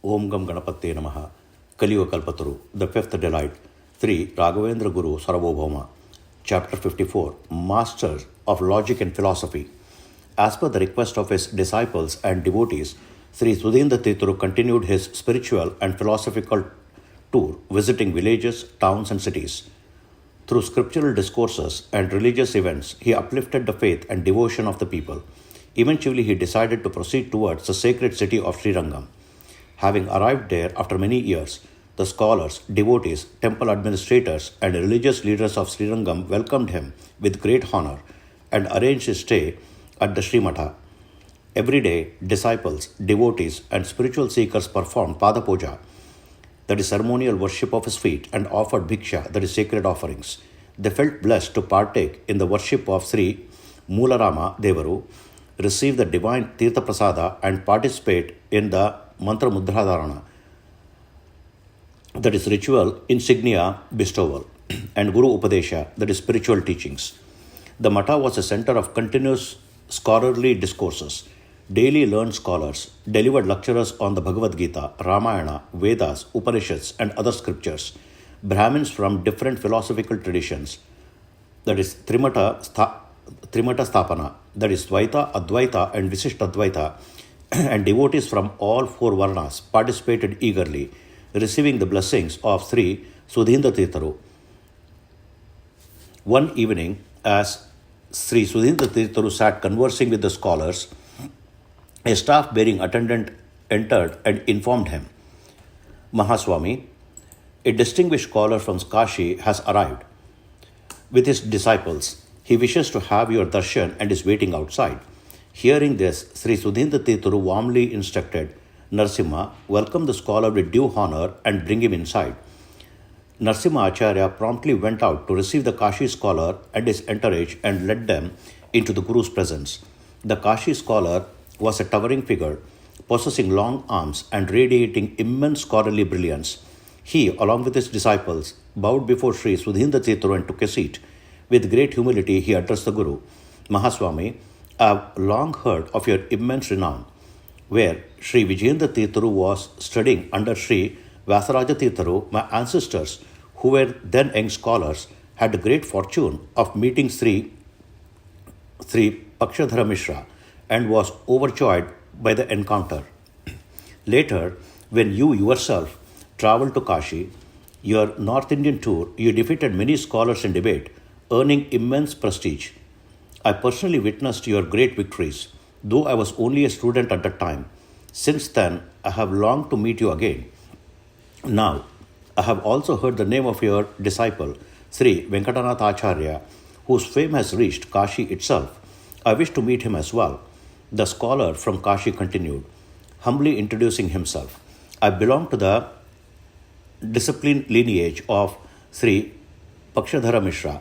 Om Gam Ganapate Namaha. Kaliyugada Kalpataru, the fifth delight. 3. Raghavendra Guru Sarvabhouma. Chapter 54. Masters of Logic and Philosophy. As per the request of his disciples and devotees, Sri Sudhindra Tirtharu continued his spiritual and philosophical tour, visiting villages, towns and cities. Through scriptural discourses and religious events, he uplifted the faith and devotion of the people. Eventually, he decided to proceed towards the sacred city of Srirangam. Having arrived there after many years, the scholars, devotees, temple administrators, and religious leaders of Srirangam welcomed him with great honor and arranged his stay at the Shri Matha. Every day, disciples, devotees, and spiritual seekers performed Pada Puja, that is ceremonial worship of his feet, and offered Bhiksha, that is sacred offerings. They felt blessed to partake in the worship of Sri Moolarama Devaru, receive the divine Tirtha Prasada, and participate in the Mantra Mudradharana, that is ritual insignia bestowal, and Guru Upadesha, that is spiritual teachings. The Matha was a center of continuous scholarly discourses. Daily learned scholars delivered lectures on the Bhagavad Gita, Ramayana, Vedas, Upanishads, and other scriptures. Brahmins from different philosophical traditions, that is Trimata Sthapana, that is Dvaita, Advaita, and Visishtadvaita, and devotees from all four Varnas participated eagerly, receiving the blessings of Sri Sudhindra Tirtharu. One evening, as Sri Sudhindra Tirtharu sat conversing with the scholars, a staff-bearing attendant entered and informed him, Mahaswami, a distinguished scholar from Kashi has arrived with his disciples. He wishes to have your darshan and is waiting outside. Hearing this, Sri Sudhindra Tirtharu warmly instructed Narsimha, welcome the scholar with due honor and bring him inside. Narsimha Acharya promptly went out to receive the Kashi scholar and his entourage and led them into the Guru's presence. The Kashi scholar was a towering figure, possessing long arms and radiating immense scholarly brilliance. He, along with his disciples, bowed before Sri Sudhindra Tirtharu and took a seat. With great humility, he addressed the Guru, Mahaswami, I have long heard of your immense renown. Where Sri Vijayendra Tirtharu was studying under Sri Vyasaraja Tirtharu, my ancestors, who were then young scholars, had the great fortune of meeting Sri Pakshadhara Mishra and was overjoyed by the encounter. Later, when you yourself traveled to Kashi, your North Indian tour, you defeated many scholars in debate, earning immense prestige. I personally witnessed your great victories, though I was only a student at that time. Since then, I have longed to meet you again. Now, I have also heard the name of your disciple, Sri Venkatanath Acharya, whose fame has reached Kashi itself. I wish to meet him as well. The scholar from Kashi continued, humbly introducing himself. I belong to the disciplined lineage of Sri Pakshadhara Mishra.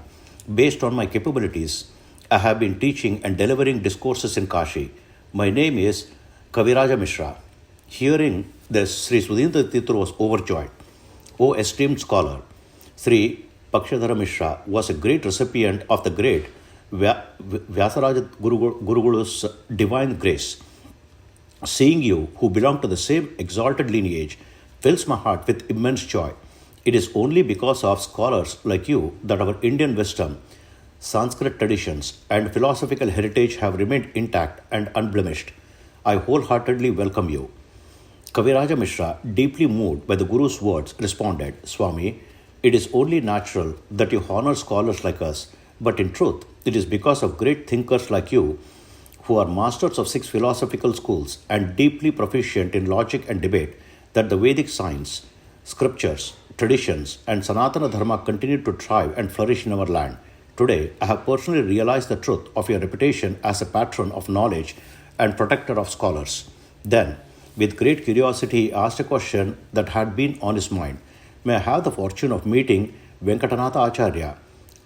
Based on my capabilities, I have been teaching and delivering discourses in Kashi. My name is Kaviraja Mishra. Hearing this, Sri Sudhindra Tirtharu was overjoyed. O esteemed scholar, Sri Pakshadhara Mishra was a great recipient of the great Vyasaraja Guru's divine grace. Seeing you, who belong to the same exalted lineage, fills my heart with immense joy. It is only because of scholars like you that our Indian wisdom, Sanskrit traditions, and philosophical heritage have remained intact and unblemished. I wholeheartedly welcome you. Kaviraja Mishra, deeply moved by the Guru's words, responded, Swami, it is only natural that you honor scholars like us, but in truth, it is because of great thinkers like you, who are masters of 6 philosophical schools and deeply proficient in logic and debate, that the Vedic science, scriptures, traditions, and Sanatana Dharma continue to thrive and flourish in our land. Today, I have personally realized the truth of your reputation as a patron of knowledge and protector of scholars. Then, with great curiosity, he asked a question that had been on his mind. May I have the fortune of meeting Venkatanatha Acharya?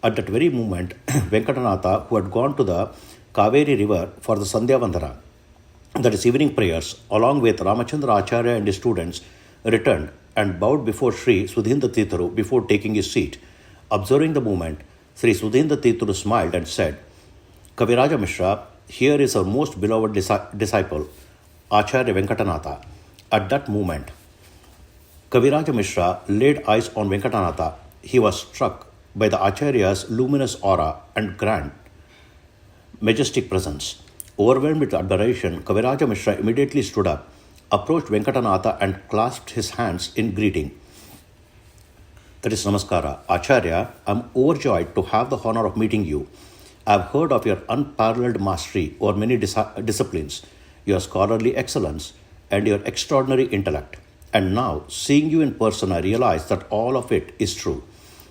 At that very moment, Venkatanatha, who had gone to the Kaveri river for the Sandhya Vandana, that is evening prayers, along with Ramachandra Acharya and his students, returned and bowed before Sri Sudhindra Tirtharu before taking his seat. Observing the movement, Sri Sudhindra Tirtharu smiled and said, Kaviraja Mishra, here is our most beloved disciple, Acharya Venkatanatha. At that moment, Kaviraja Mishra laid eyes on Venkatanatha. He was struck by the Acharya's luminous aura and grand, majestic presence. Overwhelmed with admiration, Kaviraja Mishra immediately stood up, approached Venkatanatha and clasped his hands in greeting. That is Namaskara. Acharya, I am overjoyed to have the honor of meeting you. I have heard of your unparalleled mastery over many disciplines, your scholarly excellence, and your extraordinary intellect. And now, seeing you in person, I realize that all of it is true.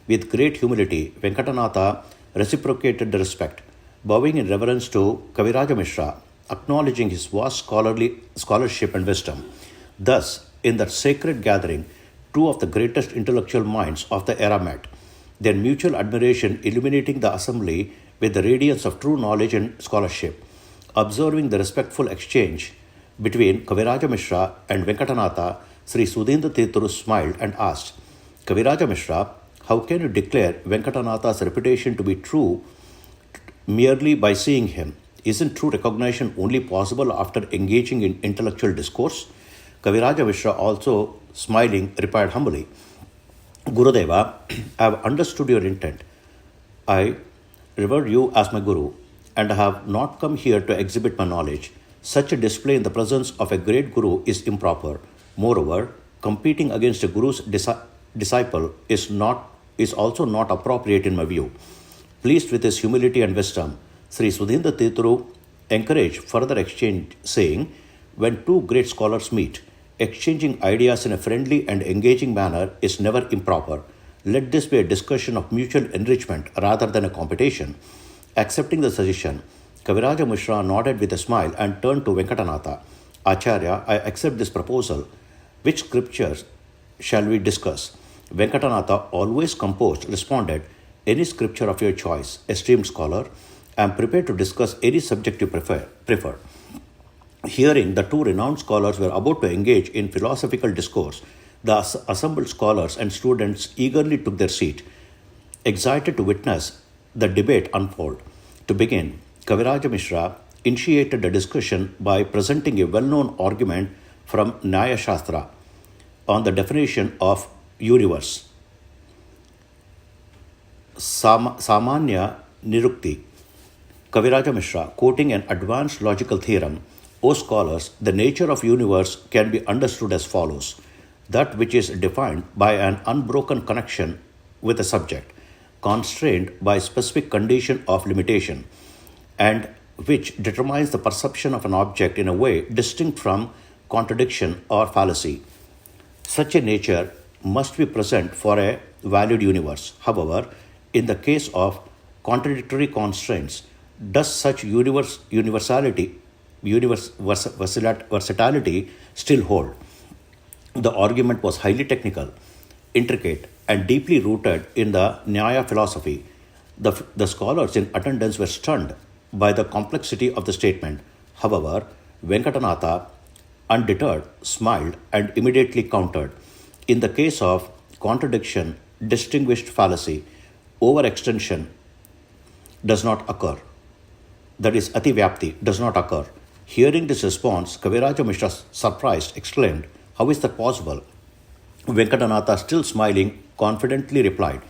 With great humility, Venkatanatha reciprocated the respect, bowing in reverence to Kaviraja Mishra, acknowledging his vast scholarship and wisdom. Thus, in that sacred gathering, two of the greatest intellectual minds of the era met, their mutual admiration illuminating the assembly with the radiance of true knowledge and scholarship. Observing the respectful exchange between Kaviraja Mishra and Venkatanatha, Sri Sudhendra Tirtharu smiled and asked, Kaviraja Mishra, how can you declare Venkatanatha's reputation to be true merely by seeing him? Isn't true recognition only possible after engaging in intellectual discourse? Kaviraja Mishra, also smiling, replied humbly, Gurudeva, I have understood your intent. I revere you as my Guru, and I have not come here to exhibit my knowledge. Such a display in the presence of a great Guru is improper. Moreover, competing against a Guru's disciple is also not appropriate in my view. Pleased with his humility and wisdom, Sri Sudhendra Tirtharu encouraged further exchange, saying, when two great scholars meet, exchanging ideas in a friendly and engaging manner is never improper. Let this be a discussion of mutual enrichment rather than a competition. Accepting the suggestion, Kaviraja Mishra nodded with a smile and turned to Venkatanatha. Acharya, I accept this proposal. Which scriptures shall we discuss? Venkatanatha, always composed, responded, any scripture of your choice, esteemed scholar. I am prepared to discuss any subject you prefer. Hearing the two renowned scholars were about to engage in philosophical discourse, the assembled scholars and students eagerly took their seat, excited to witness the debate unfold. To begin, Kaviraja Mishra initiated the discussion by presenting a well-known argument from Nyaya Shastra on the definition of universe. Samanya Nirukti. Kaviraja Mishra, quoting an advanced logical theorem, O scholars, the nature of universe can be understood as follows. That which is defined by an unbroken connection with a subject, constrained by specific condition of limitation, and which determines the perception of an object in a way distinct from contradiction or fallacy. Such a nature must be present for a valued universe. However, in the case of contradictory constraints, does such versatility still hold? The argument was highly technical, intricate, and deeply rooted in the Nyaya philosophy. The scholars in attendance were stunned by the complexity of the statement. However, Venkatanatha, undeterred, smiled and immediately countered. In the case of contradiction, distinguished fallacy, overextension does not occur. That is, ativyapti does not occur. Hearing this response, Kaviraja Mishra, surprised, exclaimed, how is that possible? Venkatanatha, still smiling, confidently replied,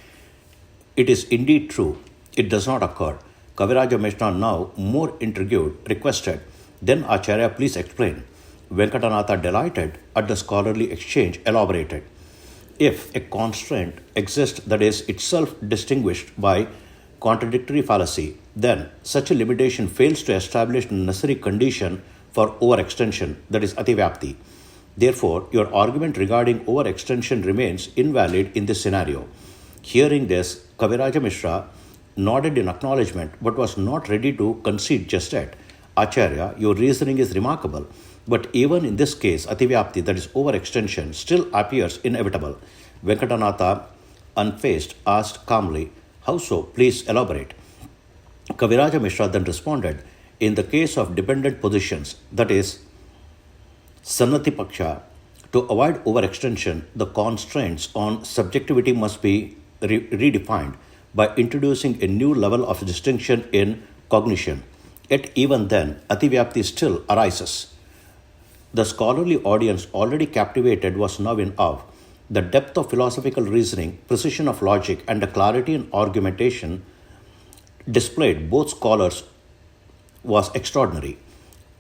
it is indeed true. It does not occur. Kaviraja Mishra, now more intrigued, requested, then Acharya, please explain. Venkatanatha, delighted at the scholarly exchange, elaborated. If a constraint exists that is itself distinguished by contradictory fallacy, then such a limitation fails to establish the necessary condition for overextension, that is ativyapti. Therefore, your argument regarding overextension remains invalid in this scenario. Hearing this, Kaviraja Mishra nodded in acknowledgement but was not ready to concede just yet. Acharya, your reasoning is remarkable, but even in this case, ativyapti, that is overextension, still appears inevitable. Venkatanatha, unfazed, asked calmly, how so? Please elaborate. Kaviraja Mishra then responded, in the case of dependent positions, that is Sannati Paksha, to avoid overextension, the constraints on subjectivity must be redefined by introducing a new level of distinction in cognition. Yet even then, ativyapti still arises. The scholarly audience, already captivated, was now in awe. The depth of philosophical reasoning, precision of logic, and the clarity in argumentation displayed both scholars was extraordinary.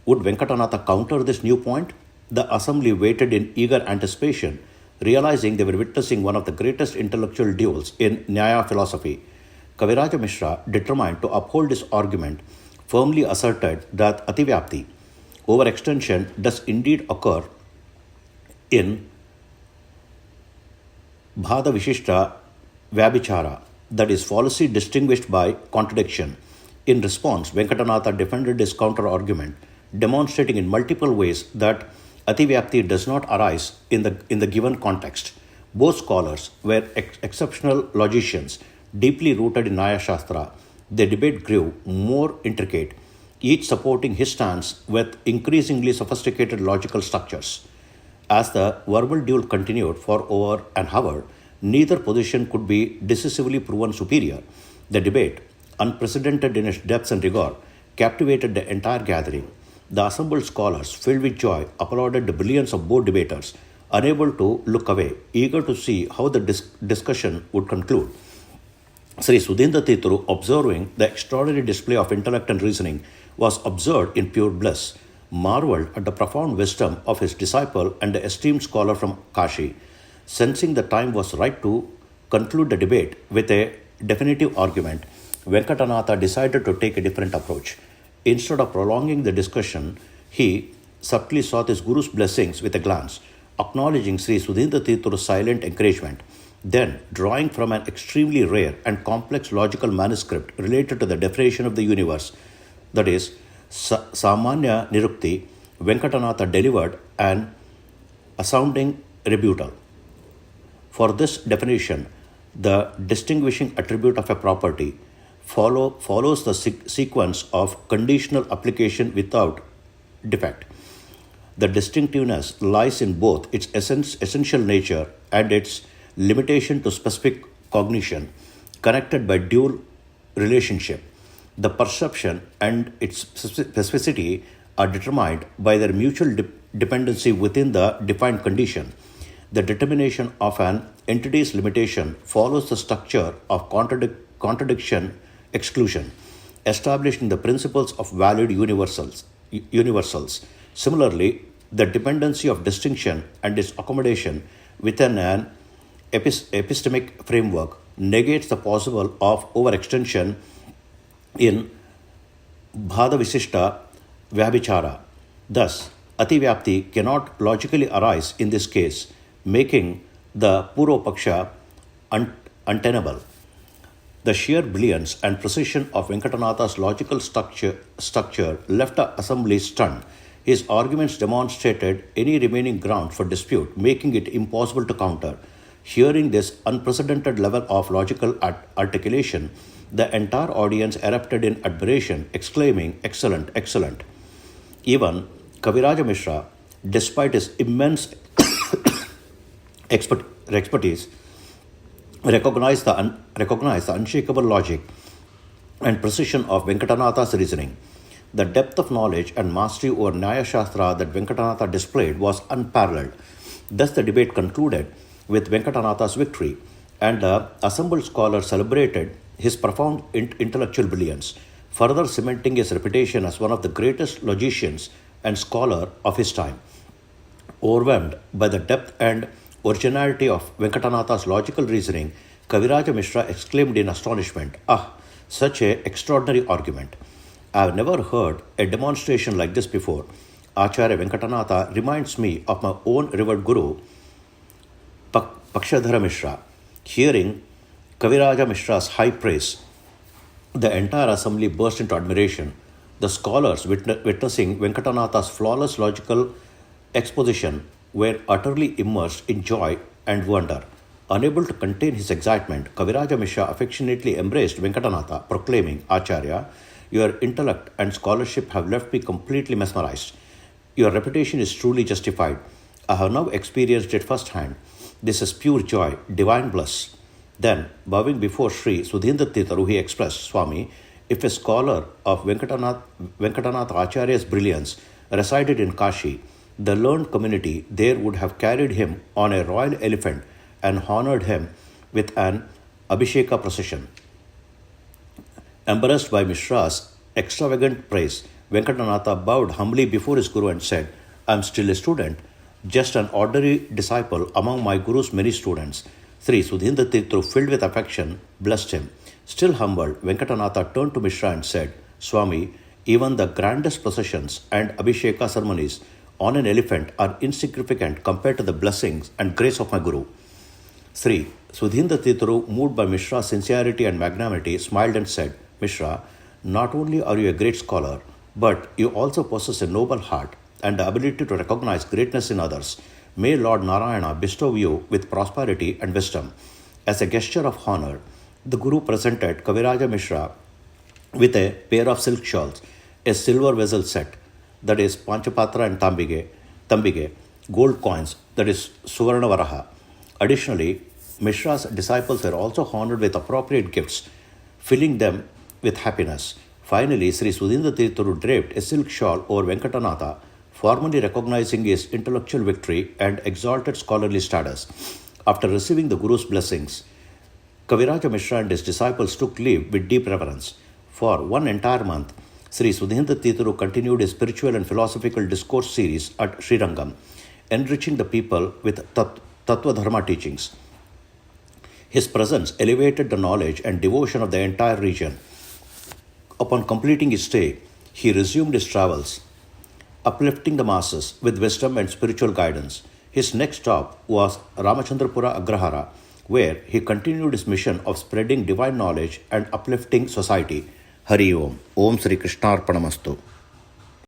Would Venkatanatha counter this new point? The assembly waited in eager anticipation, realizing they were witnessing one of the greatest intellectual duels in Nyaya philosophy. Kaviraja Mishra, determined to uphold his argument, firmly asserted that Ativyapti, overextension, does indeed occur in Bhada Vishishta Vyabhichara, that is, fallacy distinguished by contradiction. In response, Venkatanatha defended his counter argument, demonstrating in multiple ways that Ativyapti does not arise in the given context. Both scholars were exceptional logicians, deeply rooted in Nyaya Shastra. Their debate grew more intricate, each supporting his stance with increasingly sophisticated logical structures. As the verbal duel continued for over an hour, neither position could be decisively proven superior. The debate, unprecedented in its depth and rigor, captivated the entire gathering. The assembled scholars, filled with joy, applauded the brilliance of both debaters, unable to look away, eager to see how the discussion would conclude. Sri Sudhindra Titru, observing the extraordinary display of intellect and reasoning, was absorbed in pure bliss, marveled at the profound wisdom of his disciple and the esteemed scholar from Kashi. Sensing the time was right to conclude the debate with a definitive argument, Venkatanatha decided to take a different approach. Instead of prolonging the discussion, he subtly sought his Guru's blessings with a glance, acknowledging Sri Sudhindra Tirthu's silent encouragement. Then, drawing from an extremely rare and complex logical manuscript related to the definition of the universe, that is, Samanya Nirukti, Venkatanatha delivered an astounding rebuttal. For this definition, the distinguishing attribute of a property follows the sequence of conditional application without defect. The distinctiveness lies in both its essential nature and its limitation to specific cognition, connected by dual relationship. The perception and its specificity are determined by their mutual dependency within the defined condition. The determination of an entity's limitation follows the structure of contradiction exclusion, establishing the principles of valid universals. Similarly, the dependency of distinction and its accommodation within an epistemic framework negates the possible of overextension in Bhada Visishta Vyabhichara. Thus, Ativyapti cannot logically arise in this case, making the Purva Paksha untenable. The sheer brilliance and precision of Venkatanatha's logical structure left the assembly stunned. His arguments demonstrated any remaining ground for dispute, making it impossible to counter. Hearing this unprecedented level of logical articulation, the entire audience erupted in admiration, exclaiming, "Excellent, excellent." Even Kaviraja Mishra, despite his immense expertise, recognized the unshakable logic and precision of Venkatanatha's reasoning. The depth of knowledge and mastery over Nyaya Shastra that Venkatanatha displayed was unparalleled. Thus, the debate concluded with Venkatanatha's victory, and the assembled scholars celebrated his profound intellectual brilliance, further cementing his reputation as one of the greatest logicians and scholar of his time. Overwhelmed by the depth and originality of Venkatanatha's logical reasoning, Kaviraja Mishra exclaimed in astonishment, "Ah, such an extraordinary argument! I have never heard a demonstration like this before. Acharya Venkatanatha reminds me of my own revered Guru, Pakshadhara Mishra." Hearing Kaviraja Mishra's high praise, the entire assembly burst into admiration. The scholars, witnessing Venkatanatha's flawless logical exposition, were utterly immersed in joy and wonder. Unable to contain his excitement, Kaviraja Mishra affectionately embraced Venkatanatha, proclaiming, "Acharya, your intellect and scholarship have left me completely mesmerized. Your reputation is truly justified. I have now experienced it firsthand. This is pure joy, divine bliss." Then, bowing before Shri Sudhindra Tirthu, he expressed, "Swami, if a scholar of Venkatanatha Acharya's brilliance resided in Kashi, the learned community there would have carried him on a royal elephant and honored him with an Abhisheka procession. Embarrassed by Mishra's extravagant praise, Venkatanatha bowed humbly before his Guru and said, I am still a student, just an ordinary disciple among my Guru's many students. Sri Sudhindra Tirthu, filled with affection, blessed him. Still humbled, Venkatanatha turned to Mishra and said, Swami, even the grandest processions and Abhisheka ceremonies on an elephant are insignificant compared to the blessings and grace of my Guru. Sri Sudhindra Tirthu, moved by Mishra's sincerity and magnanimity, smiled and said, Mishra, not only are you a great scholar, but you also possess a noble heart and the ability to recognize greatness in others. May Lord Narayana bestow you with prosperity and wisdom. As a gesture of honor, the Guru presented Kaviraja Mishra with a pair of silk shawls, a silver vessel set, that is Panchapatra and Tambige, gold coins, that is Suvarna Varaha. Additionally, Mishra's disciples were also honored with appropriate gifts, filling them with happiness. Finally, Sri Sudhindra Tirthu draped a silk shawl over Venkatanatha, formally recognizing his intellectual victory and exalted scholarly status. After receiving the Guru's blessings, Kaviraja Mishra and his disciples took leave with deep reverence. For one entire month, Sri Sudhindra Tirthu continued his spiritual and philosophical discourse series at Srirangam, enriching the people with Tattva Dharma teachings. His presence elevated the knowledge and devotion of the entire region. Upon completing his stay, he resumed his travels, uplifting the masses with wisdom and spiritual guidance. His next stop was Ramachandrapura Agrahara, where he continued his mission of spreading divine knowledge and uplifting society. Hari Om. Om Sri Krishnarpanamastu.